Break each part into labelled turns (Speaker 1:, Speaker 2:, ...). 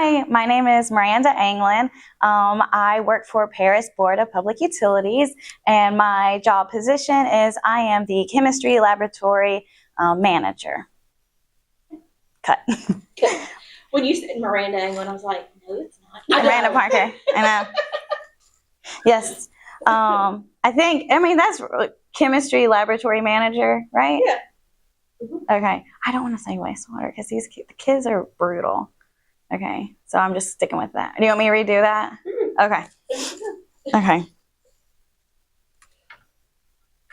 Speaker 1: Hi, my name is Miranda UNEDITED. I work for Paris Board of Public Utilities, and my job position is I am the chemistry laboratory manager. Cut.
Speaker 2: When you said Miranda UNEDITED, I was like, no, it's not.
Speaker 1: Miranda Parker. I know. Yes. I mean, that's chemistry laboratory manager, right?
Speaker 2: Yeah.
Speaker 1: Okay. I don't want to say wastewater because the kids are brutal. Okay. So I'm just sticking with that. Do you want me to redo that? Okay. Okay.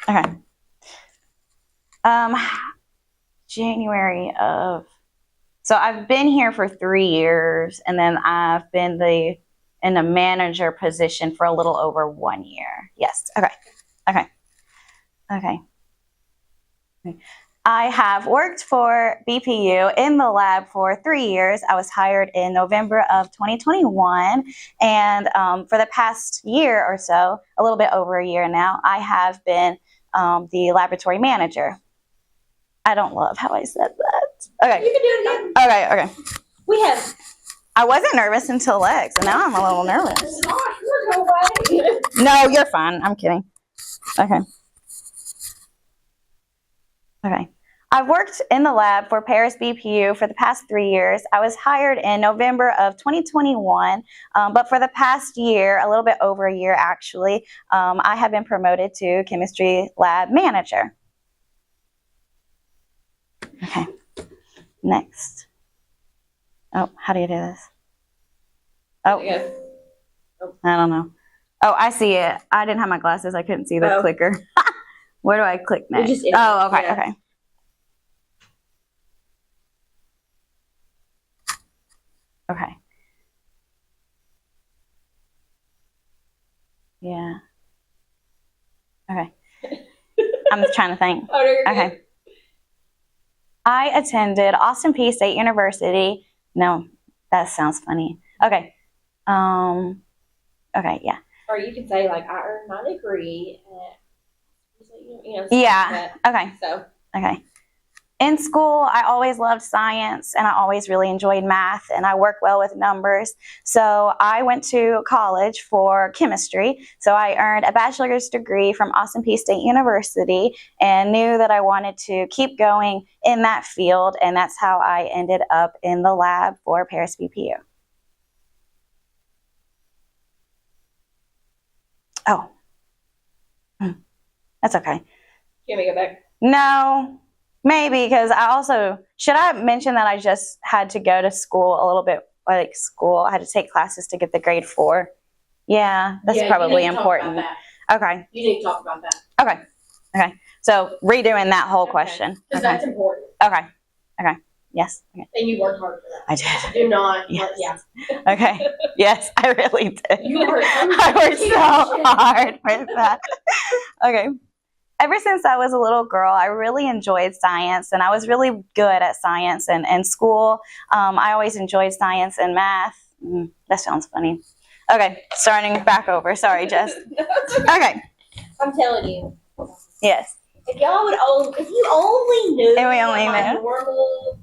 Speaker 1: Okay. So I've been here for 3 years, and then I've been in the manager position for a little over 1 year. Yes. Okay. Okay. Okay. I have worked for BPU in the lab for 3 years. I was hired in November of 2021, and for the past year or so, a little bit over a year now, I have been the laboratory manager. I don't love how I said that. Okay.
Speaker 2: You can do it again.
Speaker 1: Okay.
Speaker 2: We have.
Speaker 1: I wasn't nervous until Lex, and now I'm a little nervous.
Speaker 2: There's no way.
Speaker 1: No, you're fine. I'm kidding. Okay. Okay. I've worked in the lab for Paris BPU for the past 3 years. I was hired in November of 2021, but for the past year, a little bit over a year actually, I have been promoted to chemistry lab manager. Okay. Next. Oh, how do you do this? Oh, I don't know. Oh, I see it. I didn't have my glasses. I couldn't see the clicker. Where do I click next? Oh, okay, okay. Okay. Yeah. Okay. I'm just trying to think. Okay. I attended Austin Peay State University. No, that sounds funny. Okay. Okay, yeah.
Speaker 2: Or you can say, like, I earned my degree at,
Speaker 1: yeah.
Speaker 2: Like
Speaker 1: okay.
Speaker 2: So.
Speaker 1: Okay. In school, I always loved science, and I always really enjoyed math, and I work well with numbers. So I went to college for chemistry. So I earned a bachelor's degree from Austin Peay State University and knew that I wanted to keep going in that field, and that's how I ended up in the lab for Paris BPU. Oh. That's okay.
Speaker 2: Can we go back?
Speaker 1: No. Maybe, because should I mention that I just had to go to school a little bit, like school? I had to take classes to get the grade 4. Yeah, that's probably important. Okay.
Speaker 2: You need to talk about that.
Speaker 1: Okay. Okay. So redoing that whole question.
Speaker 2: Because that's important.
Speaker 1: Okay. Okay. Yes. Okay.
Speaker 2: And you worked hard for that.
Speaker 1: I did.
Speaker 2: Do not.
Speaker 1: Yes.
Speaker 2: Yeah.
Speaker 1: Okay. Yes, I really did.
Speaker 2: You worked
Speaker 1: I worked so hard for that. Okay. Ever since I was a little girl, I really enjoyed science, and I was really good at science and school. I always enjoyed science and math. That sounds funny. Okay, starting back over. Sorry, Jess. Okay.
Speaker 2: I'm telling you.
Speaker 1: Yes.
Speaker 2: If you only knew
Speaker 1: And we only
Speaker 2: what my
Speaker 1: knew.
Speaker 2: normal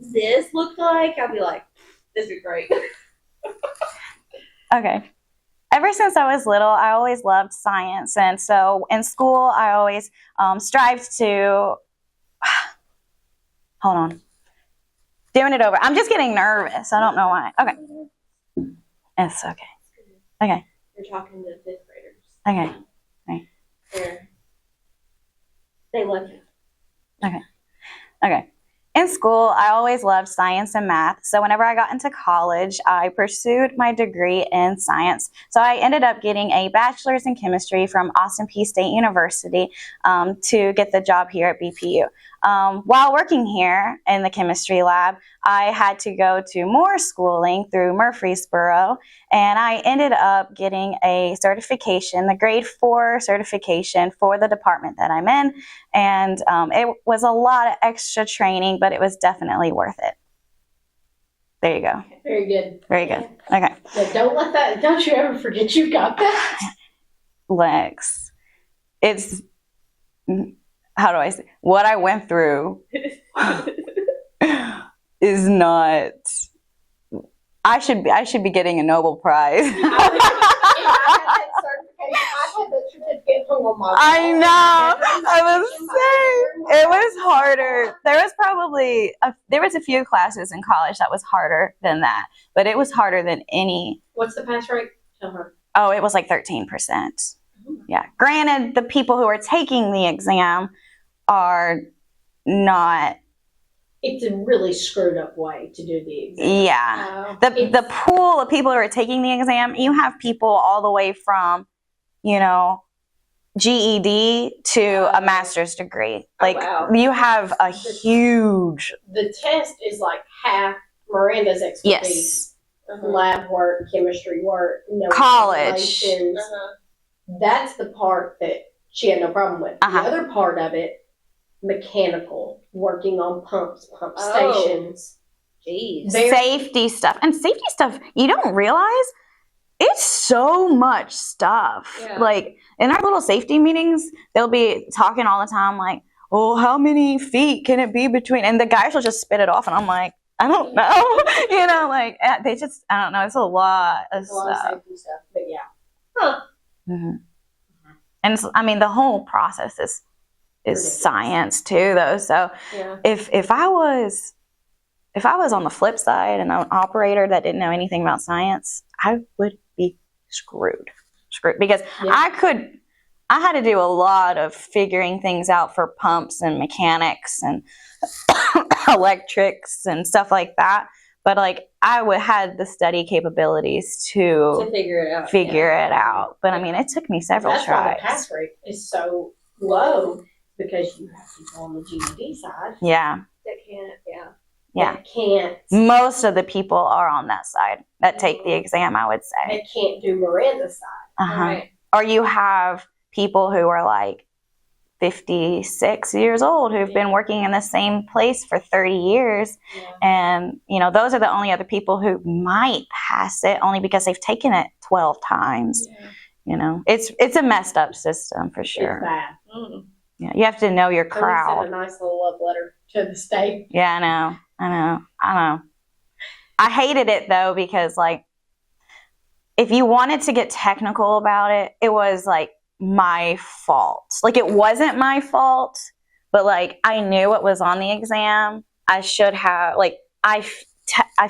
Speaker 2: this looked like, I'd be like, this is great.
Speaker 1: Okay. Ever since I was little, I always loved science, and so in school, I always strived to. Hold on. Doing it over. I'm just getting nervous. I don't know why. Okay. It's okay. Okay.
Speaker 2: You're talking to 5th graders.
Speaker 1: Okay. Okay.
Speaker 2: They love you.
Speaker 1: Okay. Okay. In school, I always loved science and math, so whenever I got into college, I pursued my degree in science. So I ended up getting a bachelor's in chemistry from Austin Peay State University to get the job here at BPU. While working here in the chemistry lab, I had to go to more schooling through Murfreesboro, and I ended up getting a certification, the grade 4 certification for the department that I'm in, and it was a lot of extra training, but it was definitely worth it. There you go.
Speaker 2: Very good.
Speaker 1: Very good. Okay.
Speaker 2: So don't you ever forget you got that.
Speaker 1: Lex, it's, how do I say, what I went through is not I should be getting a Nobel Prize.
Speaker 2: If I had that certification, I had that certificate hung on my wall.
Speaker 1: I know. I was saying it was harder. There was a few classes in college that was harder than that, but it was harder than any.
Speaker 2: What's the pass rate? Tell her.
Speaker 1: Oh, it was like 13%. Yeah. Granted, the people who are taking the exam are not.
Speaker 2: It's a really screwed up way to do the exam.
Speaker 1: Yeah. The pool of people who are taking the exam, you have people all the way from, GED to a master's degree. Like, you have a huge.
Speaker 2: The test is like half Miranda's expertise.
Speaker 1: Yes.
Speaker 2: Lab work, chemistry work,
Speaker 1: college.
Speaker 2: That's the part that she had no problem with. The other part of it, mechanical, working on pump stations.
Speaker 1: Jeez. Safety stuff. And safety stuff, you don't realize, it's so much stuff. Yeah. Like, in our little safety meetings, they'll be talking all the time like, oh, how many feet can it be between? And the guys will just spit it off, and I'm like, I don't know. They just, I don't know. It's a lot of stuff. A lot of safety stuff, but yeah. Huh. Mm-hmm. And so, I mean, the whole process is science too, though. So if I was on the flip side and an operator that didn't know anything about science, I would be screwed because I had to do a lot of figuring things out for pumps and mechanics and electrics and stuff like that. But like I had the study capabilities to figure it out. But I mean, it took me several tries.
Speaker 2: That's why the pass rate is so low, because you have people on the GED side.
Speaker 1: Yeah.
Speaker 2: That can't.
Speaker 1: Most of the people are on that side that take the exam, I would say.
Speaker 2: They can't do Miranda's side.
Speaker 1: Right? Or you have people who are like 56 years old who've been working in the same place for 30 years. Yeah. And, those are the only other people who might pass it only because they've taken it 12 times. Yeah. It's a messed up system for sure.
Speaker 2: It's bad. Mm.
Speaker 1: Yeah, you have to know your crowd.
Speaker 2: Send a nice little love letter to the state.
Speaker 1: Yeah, I know. I hated it though, because like, if you wanted to get technical about it, it was like my fault. Like, it wasn't my fault, but like I knew what was on the exam. I should have, like, I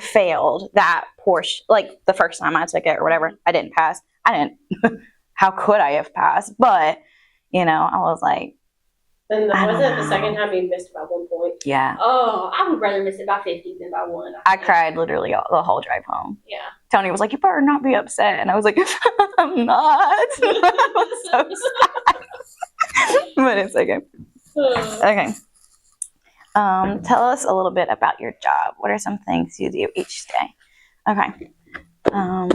Speaker 1: failed that portion. Like the first time I took it or whatever, I didn't pass. I didn't. How could I have passed? But I was like.
Speaker 2: And was it the second time you missed by 1 point?
Speaker 1: Yeah.
Speaker 2: Oh, I would rather miss it by 50 than by 1.
Speaker 1: I cried literally the whole drive home.
Speaker 2: Yeah.
Speaker 1: Tony was like, you better not be upset. And I was like, I'm not. I was so sad. But it's okay. Okay. Tell us a little bit about your job. What are some things you do each day? Okay.
Speaker 2: So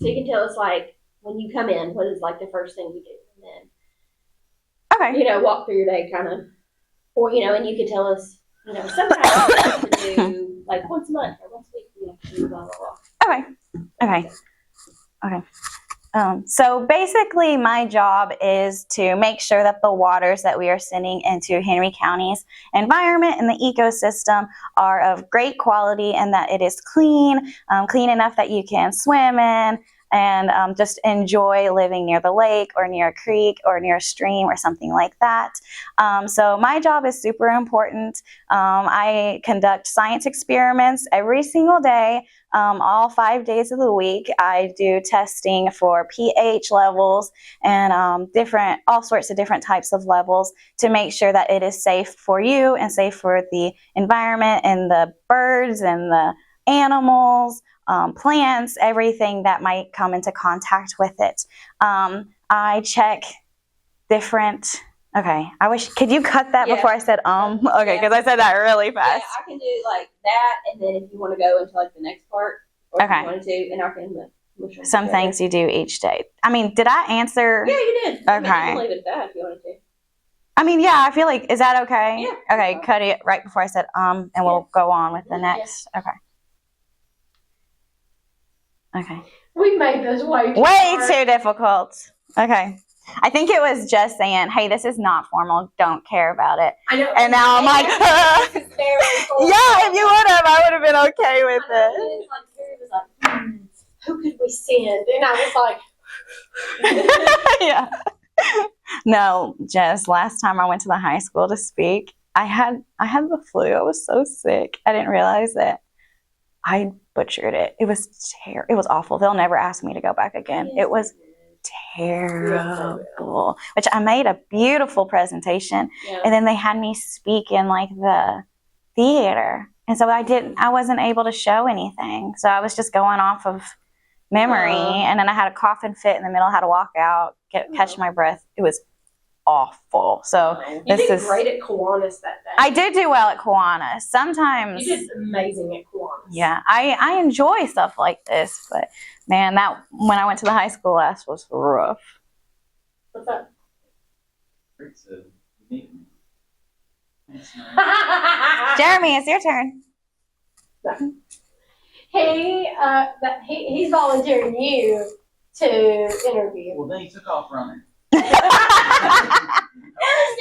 Speaker 2: you can tell us, like, when you come in, what is like the first thing you do? And then walk through your day kind of, or, and you could tell us, sometimes you have to do like once a month or once a week, you have to do blah, blah,
Speaker 1: blah. Okay. So basically my job is to make sure that the waters that we are sending into Henry County's environment and the ecosystem are of great quality, and that it is clean enough that you can swim in, and just enjoy living near the lake or near a creek or near a stream or something like that. So my job is super important. I conduct science experiments every single day, all 5 days of the week. I do testing for pH levels and all sorts of different types of levels to make sure that it is safe for you and safe for the environment and the birds and the animals, plants, everything that might come into contact with it. I check different. Okay, could you cut that before I said Okay, because I said that really fast.
Speaker 2: Yeah, I can do like that, and then if you want to go into like the next part, or if you want to, and I can.
Speaker 1: Some things you do each day. I mean, did I answer?
Speaker 2: Yeah, you did.
Speaker 1: Okay.
Speaker 2: You can leave it at that if you wanted to.
Speaker 1: I mean, yeah, I feel like, is that okay?
Speaker 2: Yeah.
Speaker 1: Okay, cut it right before I said and we'll go on with the next. Yeah. Okay.
Speaker 2: We made this way
Speaker 1: too difficult. Okay. I think it was just saying, hey, this is not formal. Don't care about it.
Speaker 2: I know.
Speaker 1: And now I'm like, yeah, if you would have, I would have been okay with it.
Speaker 2: It's like, Terry was like, who could we send? And I was like,
Speaker 1: yeah. No, Jess, last time I went to the high school to speak, I had the flu. I was so sick. I didn't realize it. I butchered it. It was awful. They'll never ask me to go back again. It was terrible. Which I made a beautiful presentation, and then they had me speak in like the theater, and so I wasn't able to show anything. So I was just going off of memory, and then I had a coughing fit in the middle. I had to walk out, catch my breath. It was awful. So
Speaker 2: you did great at Kiwanis that day.
Speaker 1: I did do well at Kiwanis. Sometimes
Speaker 2: you did amazing at Kiwanis.
Speaker 1: Yeah, I enjoy stuff like this, but man, that when I went to the high school class was rough.
Speaker 2: What's up?
Speaker 1: Jeremy, it's your turn.
Speaker 2: He's volunteering you to interview.
Speaker 3: Well, then he took off running.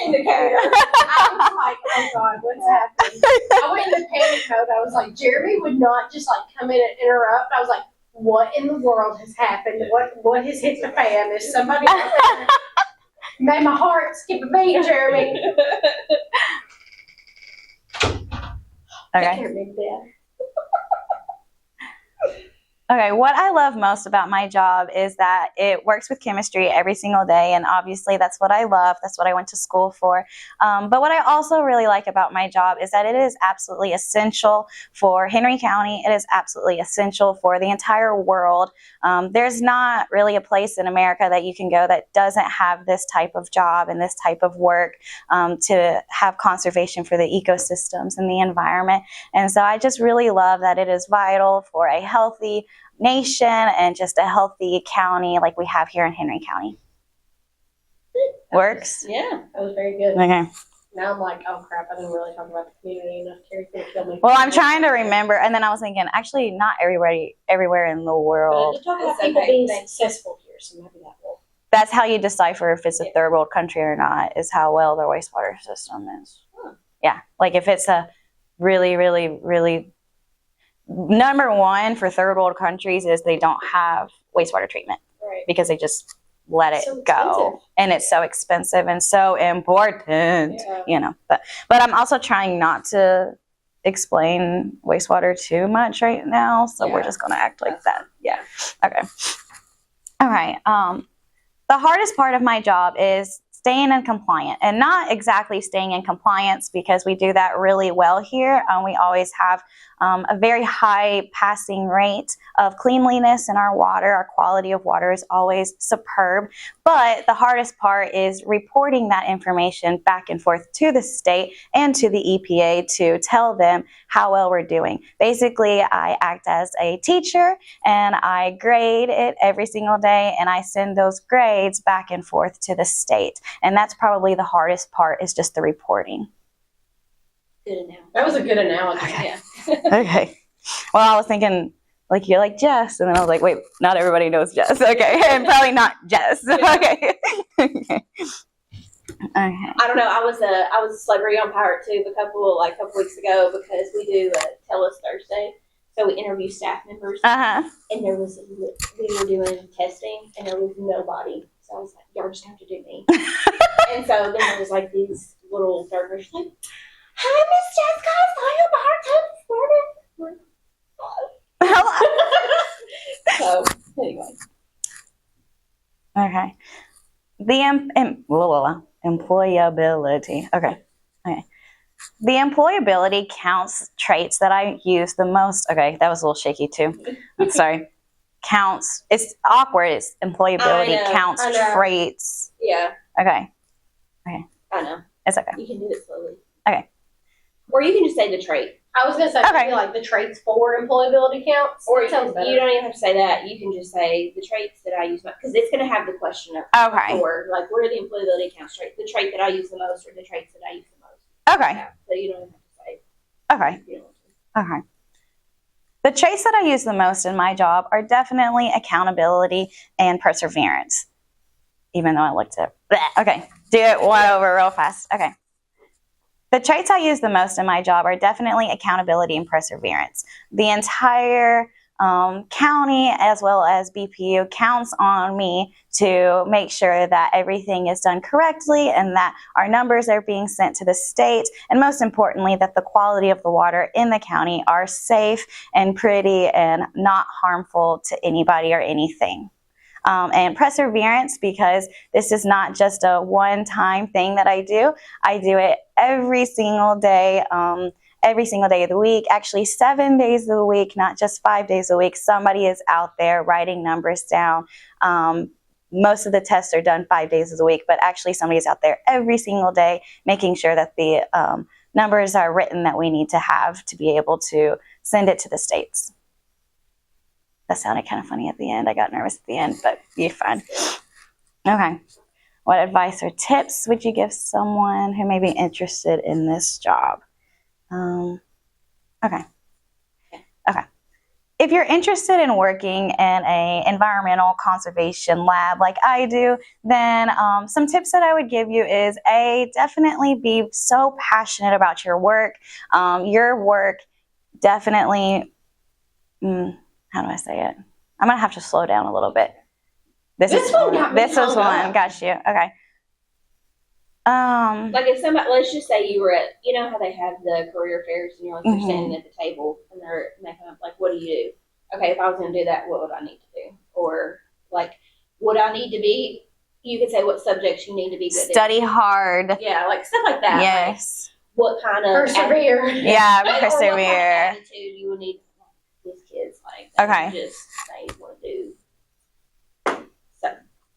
Speaker 2: Indicator. I was like, oh God, what's happening? I went into panic mode. I was like, Jeremy would not just like come in and interrupt. I was like, what in the world has happened? What has hit the fan? Is somebody made my heart skip a beat, Jeremy?
Speaker 1: Okay. Okay, what I love most about my job is that it works with chemistry every single day, and obviously that's what I love. That's what I went to school for. But what I also really like about my job is that it is absolutely essential for Henry County. It is absolutely essential for the entire world. There's not really a place in America that you can go that doesn't have this type of job and this type of work to have conservation for the ecosystems and the environment. And so I just really love that it is vital for a healthy nation and just a healthy county like we have here in Henry County. Works?
Speaker 2: Yeah, that was very good.
Speaker 1: Okay.
Speaker 2: Now I'm like, oh crap, I didn't really talk about the community enough. Terry's gonna kill me.
Speaker 1: Well, I'm trying to remember, and then I was thinking, actually, not everywhere in the world.
Speaker 2: Just talk about people being successful here, so maybe that will.
Speaker 1: That's how you decipher if it's a third world country or not, is how well their wastewater system is. Yeah, like if it's a really, really, really number one for third world countries is they don't have wastewater treatment because they just let it go, and it's so expensive and so important, you know. But I'm also trying not to explain wastewater too much right now, so we're just going to act like that. Yeah. Okay. All right. The hardest part of my job is staying in compliant, and not exactly staying in compliance because we do that really well here. We always have a very high passing rate of cleanliness in our water. Our quality of water is always superb. But the hardest part is reporting that information back and forth to the state and to the EPA to tell them how well we're doing. Basically, I act as a teacher and I grade it every single day, and I send those grades back and forth to the state. And that's probably the hardest part, is just the reporting.
Speaker 2: Good analogy. That was a good analogy.
Speaker 1: Okay. Okay. Well, I was thinking, like, you're like Jess, and then I was like, wait, not everybody knows Jess. Okay, and probably not Jess. Okay. Okay.
Speaker 2: I don't know. I was a celebrity on Pirate Tube a couple weeks ago because we do Tell Us Thursday. So we interview staff members, and we were doing testing, and there was nobody. So I was like, y'all just have to do me. And so then there was like these little servers like, hi, Miss Jessica, I saw you Pirate Tube this morning. So anyway.
Speaker 1: Okay. The employability. Okay. The employability counts traits that I use the most. Okay, that was a little shaky too. I'm sorry. Counts. It's awkward. It's employability counts traits.
Speaker 2: Yeah.
Speaker 1: Okay.
Speaker 2: I know.
Speaker 1: It's okay.
Speaker 2: You can do it slowly.
Speaker 1: Okay.
Speaker 2: Or you can just say the trait. I was gonna say like the traits for employability counts. Or sounds better. You don't even have to say that. You can just say the traits that I use, because it's gonna have the question of for, like, what are the employability counts traits? The trait that I use the most, or the traits that I use the most.
Speaker 1: Okay.
Speaker 2: Yeah, so you don't even have to say.
Speaker 1: Okay. Okay. The traits that I use the most in my job are definitely accountability and perseverance. Even though I looked at it. Okay. Do it one over real fast. Okay. The traits I use the most in my job are definitely accountability and perseverance. The entire county as well as BPU counts on me to make sure that everything is done correctly and that our numbers are being sent to the state, and most importantly, that the quality of the water in the county are safe and pretty and not harmful to anybody or anything. And perseverance, because this is not just a one-time thing that I do it every single day of the week, actually 7 days of the week, not just 5 days a week. Somebody is out there writing numbers down. Most of the tests are done 5 days of the week, but actually somebody is out there every single day making sure that the numbers are written that we need to have to be able to send it to the states. That sounded kind of funny at the end. I got nervous at the end, but you're fine. Okay. What advice or tips would you give someone who may be interested in this job? Okay. If you're interested in working in an environmental conservation lab like I do, then some tips that I would give you is definitely be so passionate about your work. Your work definitely, how do I say it? I'm going to have to slow down a little bit. This is one. Got you. Okay.
Speaker 2: Like if somebody, let's just say you were at, you know how they have the career fairs and you're like, you're standing at the table and they're making up like, what do you do? Okay, if I was going to do that, what would I need to do? Or like, would I need to be, you could say what subjects you need to be good at.
Speaker 1: Study hard.
Speaker 2: Yeah, like stuff like that.
Speaker 1: Yes.
Speaker 2: Like, what kind of
Speaker 3: persevere.
Speaker 1: Yeah, persevere.
Speaker 2: What kind of attitude you would need these kids like.
Speaker 1: Okay.
Speaker 2: Just say what to do. So.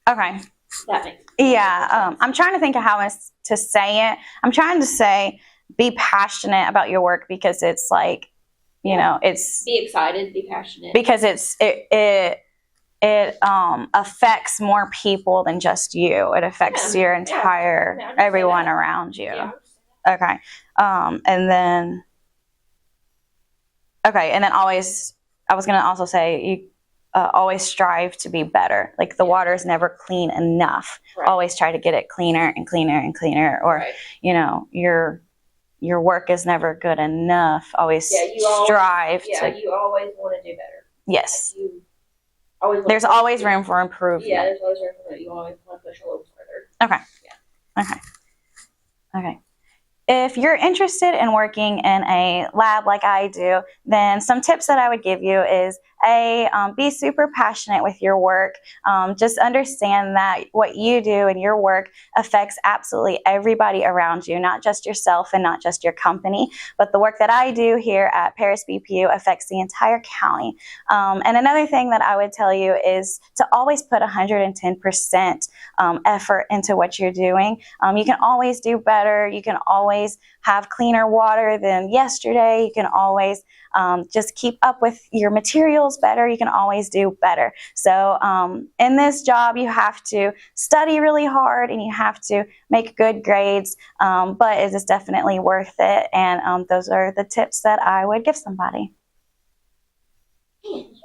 Speaker 1: Okay.
Speaker 2: That makes sense.
Speaker 1: Yeah, I'm trying to think of how to say it. I'm trying to say be passionate about your work because it's like, you know, it's
Speaker 2: be excited, be passionate
Speaker 1: because it affects more people than just you. It affects your entire everyone around you.
Speaker 2: Yeah.
Speaker 1: Okay, and then always. I was gonna also say you. Always strive to be better. Like the water is never clean enough.
Speaker 2: Right.
Speaker 1: Always try to get it cleaner and cleaner and cleaner. Or, you know, your work is never good enough. Always strive to.
Speaker 2: Yeah, you always want to do better.
Speaker 1: Yes.
Speaker 2: Like
Speaker 1: there's always room for improvement.
Speaker 2: Yeah, there's always room for improvement. You always want to push a little further.
Speaker 1: Okay. Yeah. Okay. If you're interested in working in a lab like I do, then some tips that I would give you is be super passionate with your work. Just understand that what you do and your work affects absolutely everybody around you, not just yourself and not just your company, but the work that I do here at Paris BPU affects the entire county. And another thing that I would tell you is to always put 110% effort into what you're doing. You can always do better. You can always have cleaner water than yesterday. You can always just keep up with your materials better. You can always do better. So in this job, you have to study really hard and you have to make good grades, but it is definitely worth it. And those are the tips that I would give somebody.